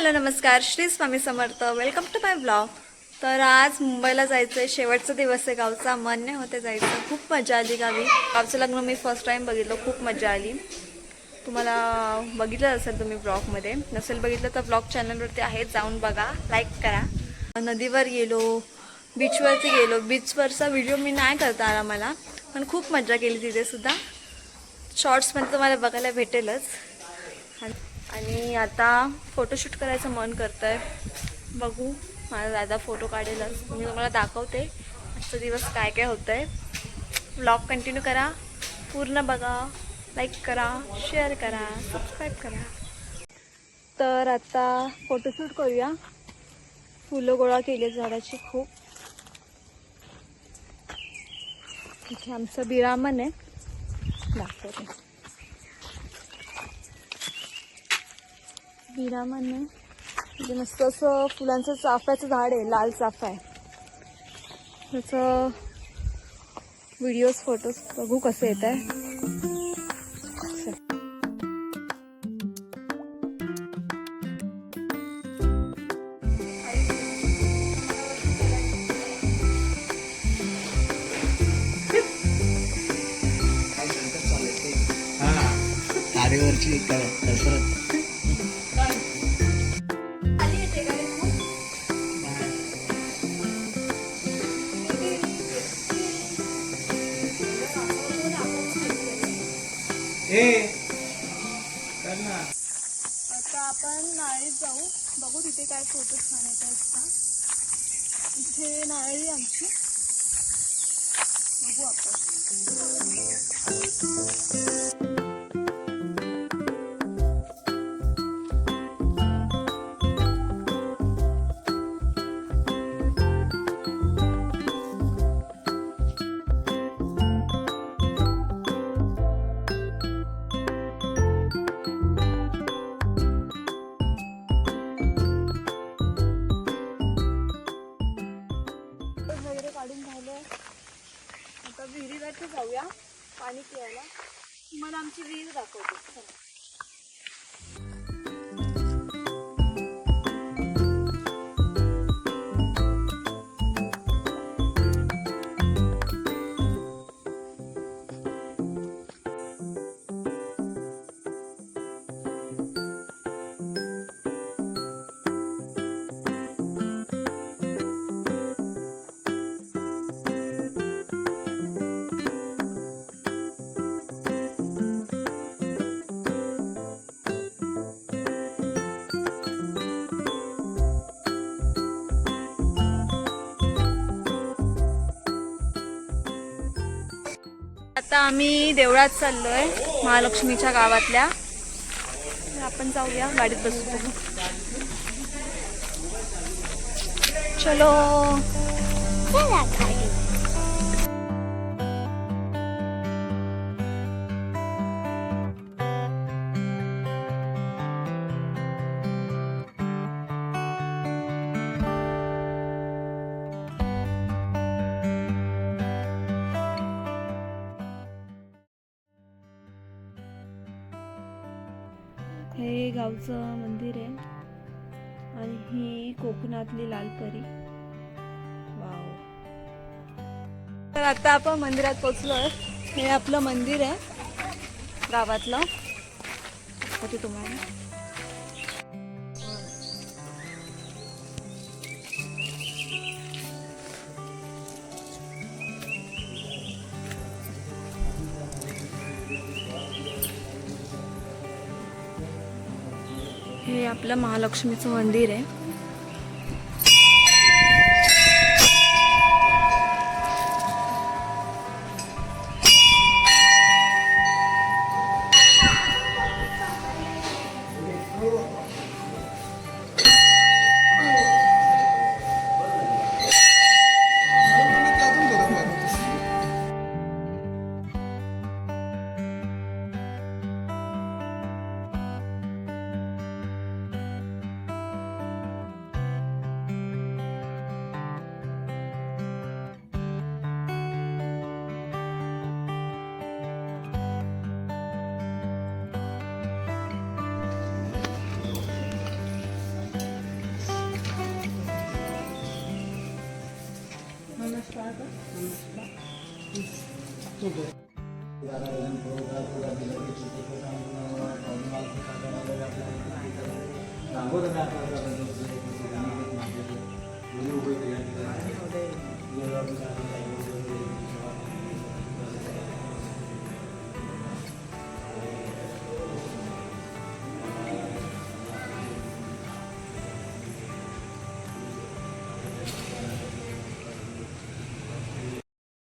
Hello नमस्कार, Shri Swami Samarth. Welcome to my blog. तर आज मुंबईला जायचं आहे. शेवटचा दिवस आहे गावचा. मन नाही होते जायचं. खूप मजा आली गावी. गावचं लग्न मी फर्स्ट टाईम बघितलं. खूप मजा आली. तुम्हाला बघितलं असेल तुम्ही ब्लॉगमध्ये. नसेल बघितलं तर ब्लॉग चॅनलवरती आहे, जाऊन बघा, लाईक करा. नदीवर गेलो, बीचवरती गेलो. बीचवरचा व्हिडिओ मी नाही करता आला मला, पण खूप मजा केली तिथे सुद्धा. शॉर्ट्समध्ये तुम्हाला बघायला भेटेलच. आणि आता फोटोशूट करायचं मन करतं आहे. बघू, माझा दादा फोटो काढेलच. मी तुम्हाला दाखवते आजचा दिवस काय काय होतं आहे. व्लॉग कंटिन्यू करा, पूर्ण बघा, लाईक करा, शेअर करा, सबस्क्राईब करा. तर आता फोटोशूट करूया. फुलं गोळा केली झाडाची खूप. इथे आमचं बिरामन आहे, दाखवते. बिरामन आहे म्हणजे मस्त असं फुलांचं चाफ्याचं झाड आहे, लाल चाफा आहे. त्याचं व्हिडिओज फोटोज बघू कसे येत आहे. तारेवरची कसरत. आता आपण नाळीत जाऊ, बघू तिथे काय फोटो छान येत आहेत का. इथे नाळी आमची, बघू आपण. वगैरे काढून झालं. आता विहिरीवरती जाऊया पाणी पियायला. तुम्हाला आमची विहीर दाखवते. चला. आता आम्ही देवळात चाललोय, महालक्ष्मीच्या गावातल्या. आपण जाऊया, गाडीत बसू. चलो. हे गावचं मंदिर आहे आणि ही कोकणातली लाल परी. वाव. तर आता आपण मंदिरात पोचलोय. हे आपलं मंदिर आहे गावातलं. होते तुम्हाला हे आपलं महालक्ष्मीचं मंदिर आहे.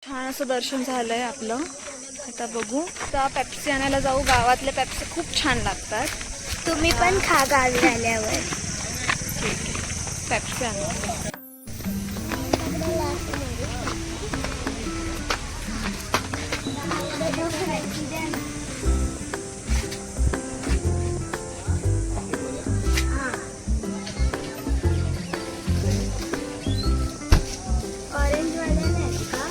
छान असं दर्शन झालंय आपलं. आता बघू, आता पेप्सी आणायला जाऊ. गावातले पेप्सी खूप छान लागतात. तुम्ही पण खा गावी आल्यावर. पेप्सी आणू. ऑरेंज वाले नाही का?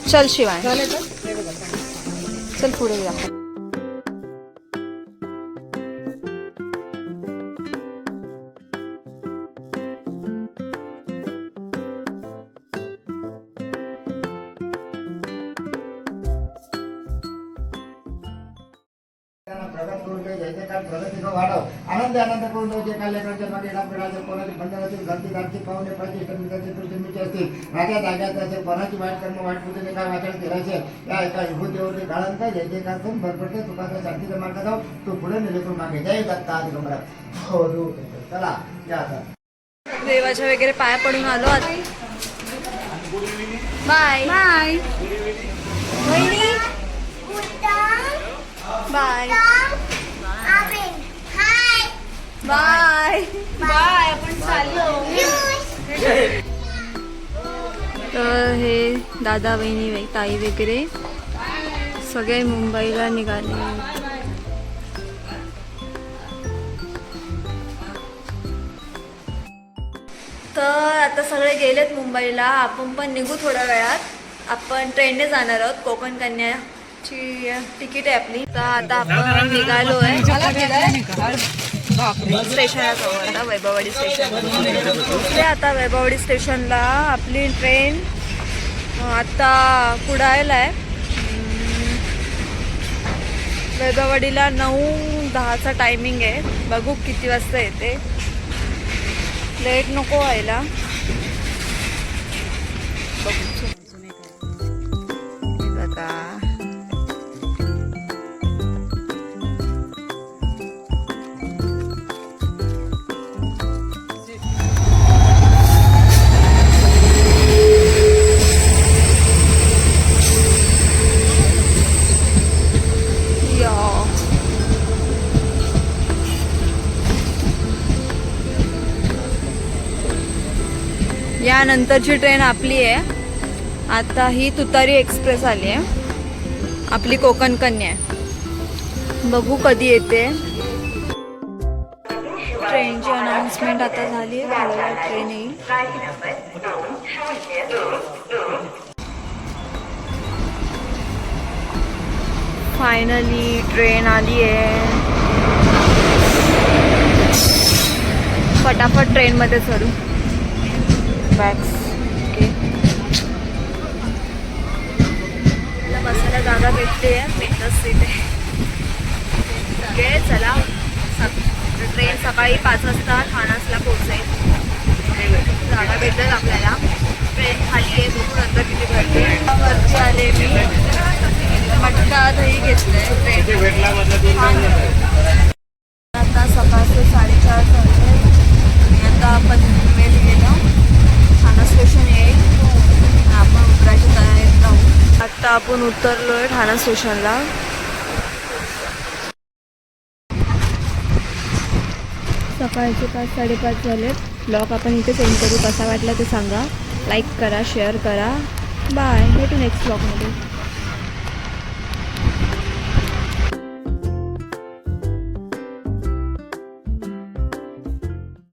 चल शिवाय, चल पुढे जा. प्रगत करून दे, जय जयकार प्रगतीचं वाढव. आनंद आनंद करून दे. जे काही लेकरांच्या मागे पिढाचे कोणाची बंधनातील घरची कावणे प्रतिष्ठा मिळाचे तुमचे असतील. राजा जाग्यात असेल कोणाची वाईट कर्म वाईट बुद्धीने काय वाचन केल्याचे या एका विभूतीवरती घालन काय जय जयकार करून भरपडते तुकाचा शांतीचा मार्ग जाऊ. तू पुढे नेले करून मागे जय दत्ता दिगंबरा. हो चला या आता. देवाच्या वगैरे पाया पडून आलो आता. बाय बाय वहिनी, बाय बाय बाय. आपण चाललो. तर हे दादा बहिणी ताई वगैरे सगळे मुंबईला निघाले. तर आता सगळे गेलेत मुंबईला. आपण पण निघू थोड्या वेळात. आपण ट्रेनने जाणार आहोत. कोकण कन्याची तिकीट आहे आपली. तर आता आपण निघालो आहे स्टेशनजवळ, आता वैभववाडी स्टेशन. आता वैभववाडी स्टेशनला आपली ट्रेन आता कुडाळला आहे. वैभववाडीला 9:10चा टायमिंग आहे. बघू किती वाजता येते. लेट नको व्हायला. बघा यानंतरची ट्रेन आपली आहे. आता ही तुतारी एक्सप्रेस आली आहे आपली कोकण कन्या. बघू कधी येते. ट्रेनची अनाउन्समेंट आता झाली आहे. थोड्या ट्रेन येईल. फायनली ट्रेन आली आहे. फटाफट ट्रेनमध्ये चढू. Bags okay. बसायला जागा भेटते. बिंदास सीट आहे. ओके चला. ट्रेन सकाळी 5 वाजता ठाण्याला पोहोचेल. जागा भेटेल आपल्याला. ट्रेन खाली आहे. बघू नंतर किती भेटते. वरती आले मी. मटका दही घेतलंय. ट्रेन आता सकाळचे 4:30 वाजले. आता आपण मुंबईला गेलो. ठाणा स्टेशन येईल. आपण उतरायच्या तयारीत राहू. आता आपण उतरलोय ठाणा स्टेशनला. सकाळचे 5-5:30 झालेत. ब्लॉग आपण इथे सेंड करू. कसा वाटला ते सांगा. लाईक करा, शेअर करा. बाय. भेटू नेक्स्ट ब्लॉगमध्ये.